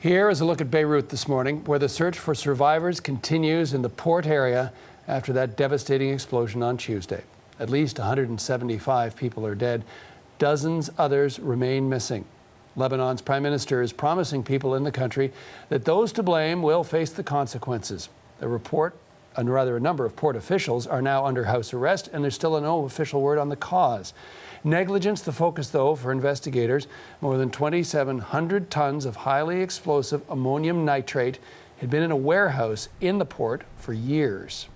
Here is a look at Beirut this morning, where the search for survivors continues in the port area after that devastating explosion on Tuesday. At least 175 people are dead. Dozens others remain missing. Lebanon's prime minister is promising people in the country that those to blame will face the consequences. A number of port officials are now under house arrest, and there's still no official word on the cause. Negligence the focus, though, for investigators. More than 2,700 tons of highly explosive ammonium nitrate had been in a warehouse in the port for years.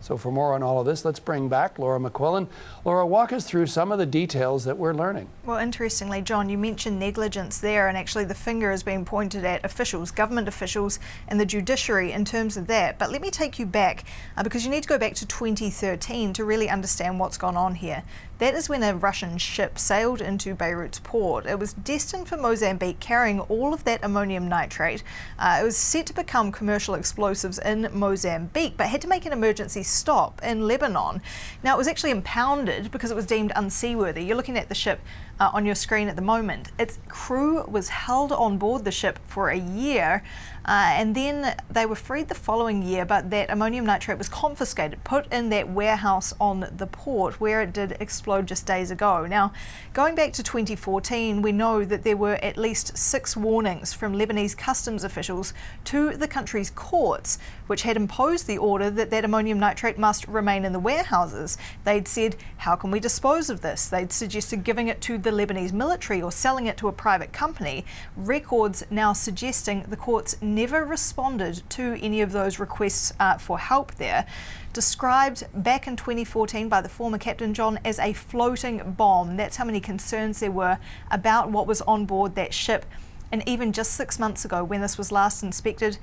So for more on all of this, let's bring back Laura McQuillan. Laura, walk us through some of the details that we're learning. Well, interestingly, John, you mentioned negligence there, and actually the finger is being pointed at officials, government officials and the judiciary in terms of that. But let me take you back, because you need to go back to 2013 to really understand what's gone on here. That is when a Russian ship sailed into Beirut's port. It was destined for Mozambique, carrying all of that ammonium nitrate. It was set to become commercial explosives in Mozambique, but had to make an emergency stop in Lebanon. Now, it was actually impounded because it was deemed unseaworthy. You're looking at the ship on your screen at the moment. Its crew was held on board the ship for a year, and then they were freed the following year, but that ammonium nitrate was confiscated, put in that warehouse on the port where it did explode just days ago. Now, going back to 2014, we know that there were at least 6 warnings from Lebanese customs officials to the country's courts, which had imposed the order that that ammonium nitrate must remain in the warehouses. They'd said, how can we dispose of this? They'd suggested giving it to the Lebanese military or selling it to a private company. Records now suggesting the courts never responded to any of those requests for help there. Described back in 2014 by the former captain John as a floating bomb. That's how many concerns there were about what was on board that ship. And even just 6 months ago, when this was last inspected,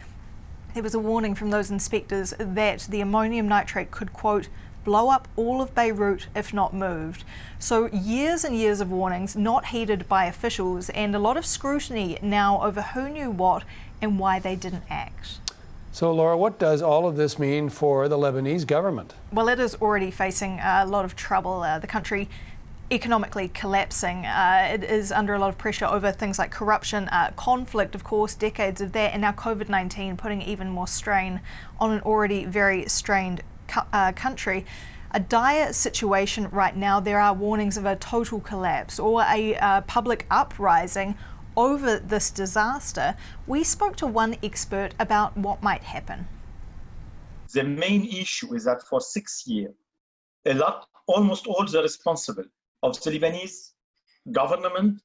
there was a warning from those inspectors that the ammonium nitrate could, quote, blow up all of Beirut if not moved. So years and years of warnings not heeded by officials, and a lot of scrutiny now over who knew what and why they didn't act. So Laura, what does all of this mean for the Lebanese government? Well, it is already facing a lot of trouble. The country economically collapsing. It is under a lot of pressure over things like corruption, conflict, of course, decades of that, and now COVID-19 putting even more strain on an already very strained country. A dire situation right now. There are warnings of a total collapse or a public uprising over this disaster. We spoke to one expert about what might happen. The main issue is that for 6 years, almost all the responsible of the Lebanese government,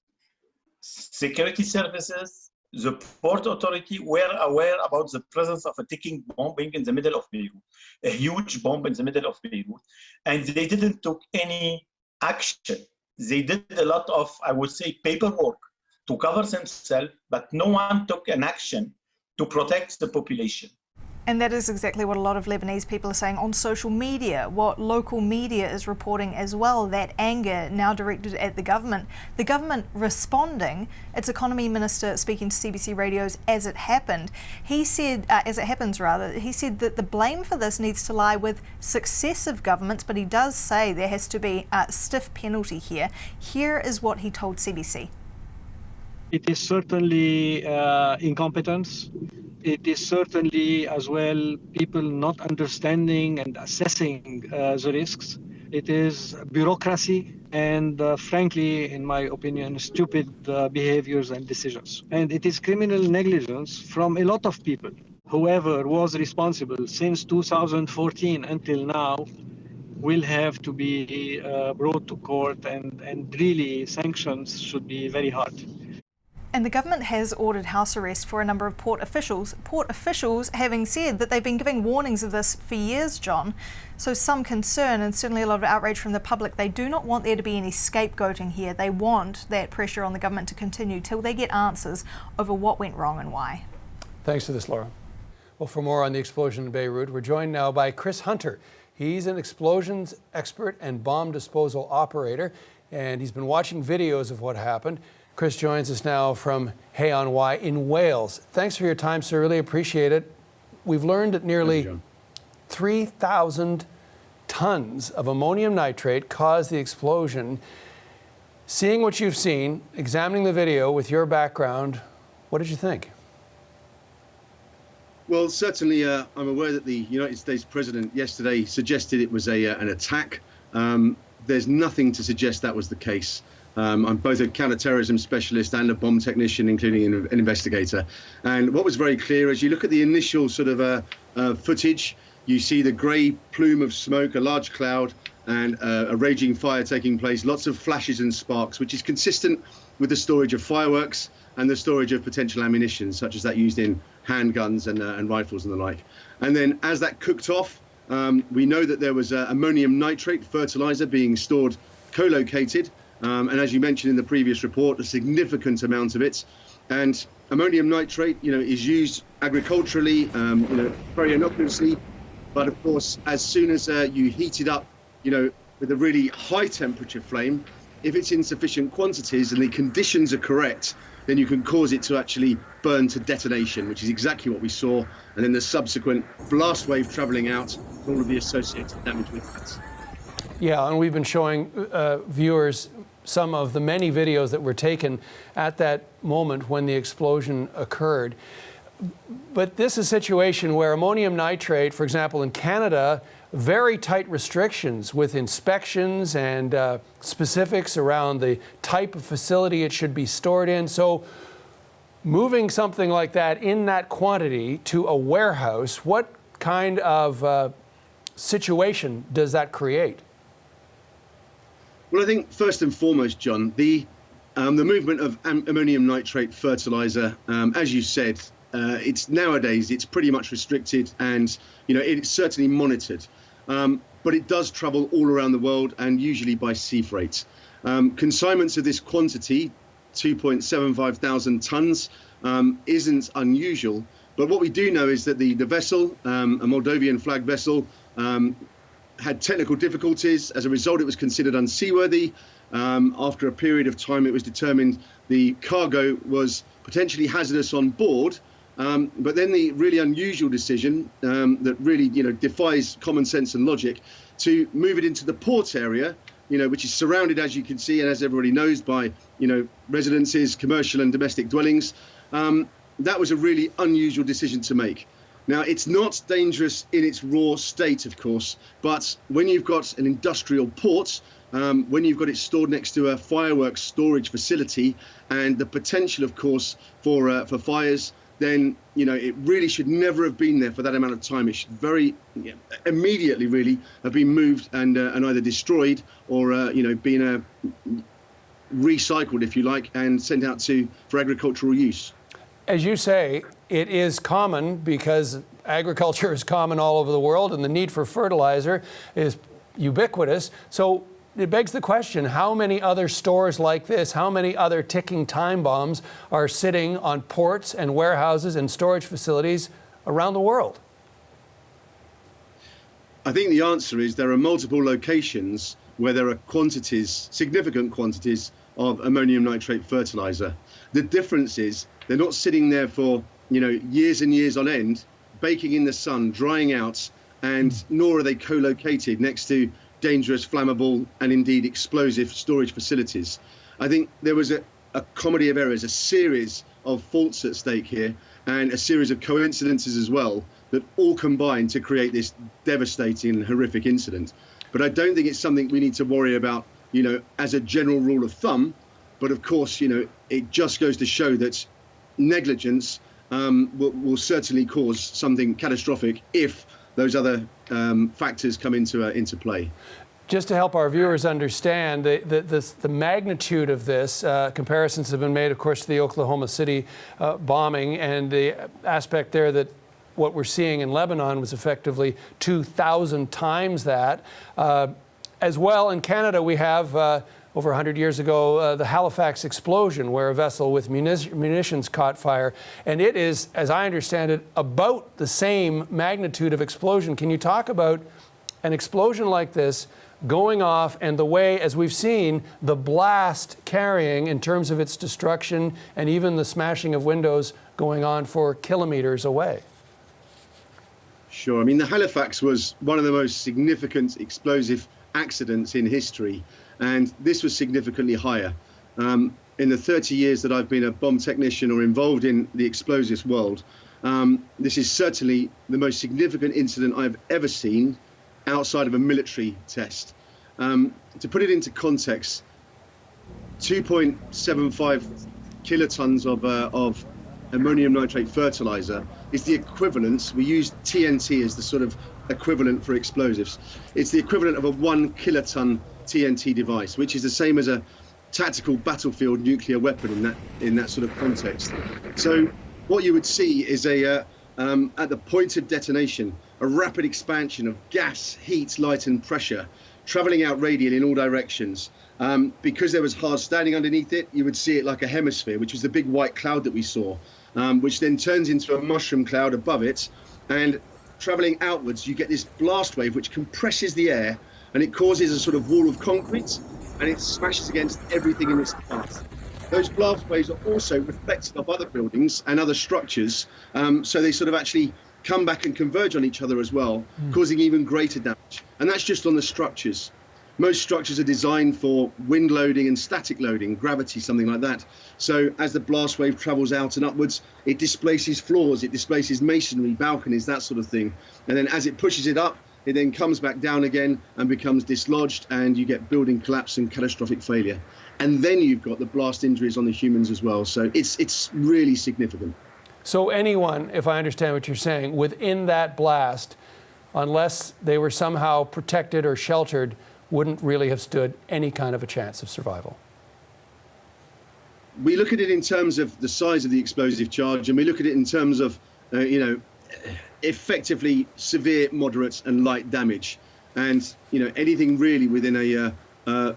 security services, the port authority were aware about the presence of a ticking bombing in the middle of Beirut, a huge bomb in the middle of Beirut, and they didn't take any action. They did a lot of, I would say, paperwork to cover themselves, but no one took an action to protect the population. And that is exactly what a lot of Lebanese people are saying on social media, what local media is reporting as well, that anger now directed at the government. The government responding, its economy minister speaking to CBC Radio's As It Happened, he said, as it happens rather, he said that the blame for this needs to lie with successive governments, but he does say there has to be a stiff penalty here. Here is what he told CBC. It is certainly incompetence. It is certainly as well people not understanding and assessing the risks. It is bureaucracy and frankly, in my opinion, stupid behaviors and decisions. And it is criminal negligence from a lot of people. Whoever was responsible since 2014 until now will have to be brought to court, and really sanctions should be very hard. And the government has ordered house arrest for a number of port officials having said that they've been giving warnings of this for years, John. So some concern and certainly a lot of outrage from the public. They do not want there to be any scapegoating here. They want that pressure on the government to continue till they get answers over what went wrong and why. Thanks for this, Laura. Well, for more on the explosion in Beirut, we're joined now by Chris Hunter. He's an explosions expert and bomb disposal operator, and he's been watching videos of what happened. Chris joins us now from Hay on Wye in Wales. Thanks for your time, sir. Really appreciate it. We've learned that nearly 3,000 tons of ammonium nitrate caused the explosion. Seeing what you've seen, examining the video with your background, what did you think? Well, certainly, I'm aware that the United States president yesterday suggested it was an attack. There's nothing to suggest that was the case. I'm both a counterterrorism specialist and a bomb technician, including an investigator. And what was very clear, as you look at the initial sort of footage, you see the grey plume of smoke, a large cloud, and a raging fire taking place, lots of flashes and sparks, which is consistent with the storage of fireworks and the storage of potential ammunition, such as that used in handguns and rifles and the like. And then as that cooked off, we know that there was ammonium nitrate fertilizer being stored, co-located. And as you mentioned in the previous report, a significant amount of it. And ammonium nitrate, is used agriculturally, very innocuously. But of course, as soon as you heat it up, with a really high temperature flame, if it's in sufficient quantities and the conditions are correct, then you can cause it to actually burn to detonation, which is exactly what we saw. And then the subsequent blast wave traveling out, all of the associated damage with that. Yeah, and we've been showing viewers some of the many videos that were taken at that moment when the explosion occurred. But this is a situation where ammonium nitrate, for example, in Canada, very tight restrictions with inspections and specifics around the type of facility it should be stored in. So moving something like that in that quantity to a warehouse, what kind of situation does that create? Well, I think first and foremost, John, the movement of ammonium nitrate fertilizer, as you said, it's nowadays it's pretty much restricted, and it's certainly monitored. But it does travel all around the world, and usually by sea freight. Consignments of this quantity, 2.75 thousand tons, isn't unusual. But what we do know is that the vessel, a Moldovan flag vessel, had technical difficulties. As a result, it was considered unseaworthy. After a period of time, it was determined the cargo was potentially hazardous on board. But then the really unusual decision that really, defies common sense and logic, to move it into the port area, which is surrounded, as you can see, and as everybody knows, by, residences, commercial and domestic dwellings. That was a really unusual decision to make. Now, it's not dangerous in its raw state, of course, but when you've got an industrial port, when you've got it stored next to a fireworks storage facility, and the potential, of course, for fires, then it really should never have been there for that amount of time. It should very immediately really have been moved and either destroyed or been recycled, if you like, and sent out for agricultural use. As you say, it is common because agriculture is common all over the world, and the need for fertilizer is ubiquitous. So it begs the question, how many other stores like this, how many other ticking time bombs are sitting on ports and warehouses and storage facilities around the world? I think the answer is there are multiple locations where there are quantities, significant quantities of ammonium nitrate fertilizer. The difference is they're not sitting there for years and years on end, baking in the sun, drying out, and nor are they co-located next to dangerous, flammable, and indeed explosive storage facilities. I think there was a comedy of errors, a series of faults at stake here, and a series of coincidences as well, that all combined to create this devastating, horrific incident. But I don't think it's something we need to worry about, as a general rule of thumb. But of course, it just goes to show that negligence will certainly cause something catastrophic if those other factors come into play. Just to help our viewers understand the magnitude of this, comparisons have been made, of course, to the Oklahoma City bombing, and the aspect there that what we're seeing in Lebanon was effectively 2,000 times that. As well, in Canada, we have over 100 years ago, the Halifax explosion, where a vessel with munitions caught fire. And it is, as I understand it, about the same magnitude of explosion. Can you talk about an explosion like this going off and the way, as we've seen, the blast carrying in terms of its destruction and even the smashing of windows going on for kilometers away? Sure. I mean, the Halifax was one of the most significant explosive accidents in history. And this was significantly higher. In the 30 years that I've been a bomb technician or involved in the explosives world, This is certainly the most significant incident I've ever seen outside of a military test. To put it into context, 2.75 kilotons of ammonium nitrate fertilizer is the equivalent. We use TNT as the sort of equivalent for explosives. It's the equivalent of a 1 kiloton TNT device, which is the same as a tactical battlefield nuclear weapon in that sort of context. So what you would see is at the point of detonation, a rapid expansion of gas, heat, light and pressure traveling out radially in all directions. Because there was hard standing underneath it, you would see it like a hemisphere, which was the big white cloud that we saw, which then turns into a mushroom cloud above it. And traveling outwards, you get this blast wave which compresses the air, and it causes a sort of wall of concrete, and it smashes against everything in its path. Those blast waves are also reflected off other buildings and other structures, so they sort of actually come back and converge on each other as well, causing even greater damage. And that's just on the structures. Most structures are designed for wind loading and static loading, gravity, something like that. So as the blast wave travels out and upwards, it displaces floors, it displaces masonry, balconies, that sort of thing. And then as it pushes it up, it then comes back down again and becomes dislodged, and you get building collapse and catastrophic failure. And then you've got the blast injuries on the humans as well. So it's really significant. So anyone, if I understand what you're saying, within that blast, unless they were somehow protected or sheltered, wouldn't really have stood any kind of a chance of survival. We look at it in terms of the size of the explosive charge, and we look at it in terms of, effectively severe, moderate and light damage. And, anything really within a,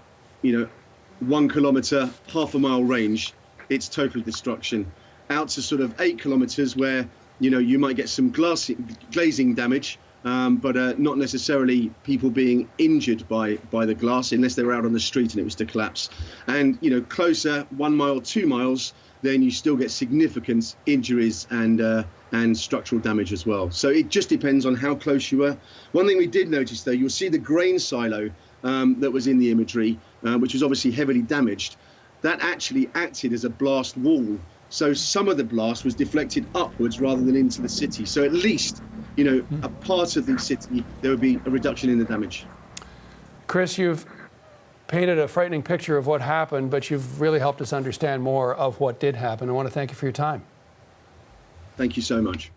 1 kilometre, half a mile range, it's total destruction. Out to sort of 8 kilometres where, you might get some glazing damage, but not necessarily people being injured by the glass unless they were out on the street and it was to collapse. And closer, 1 mile, 2 miles, then you still get significant injuries and structural damage as well. So it just depends on how close you were. One thing we did notice though, you'll see the grain silo that was in the imagery, which was obviously heavily damaged. That actually acted as a blast wall. So some of the blast was deflected upwards rather than into the city. So at least, a part of the city, there would be a reduction in the damage. Chris, you've painted a frightening picture of what happened, but you've really helped us understand more of what did happen. I want to thank you for your time. Thank you so much.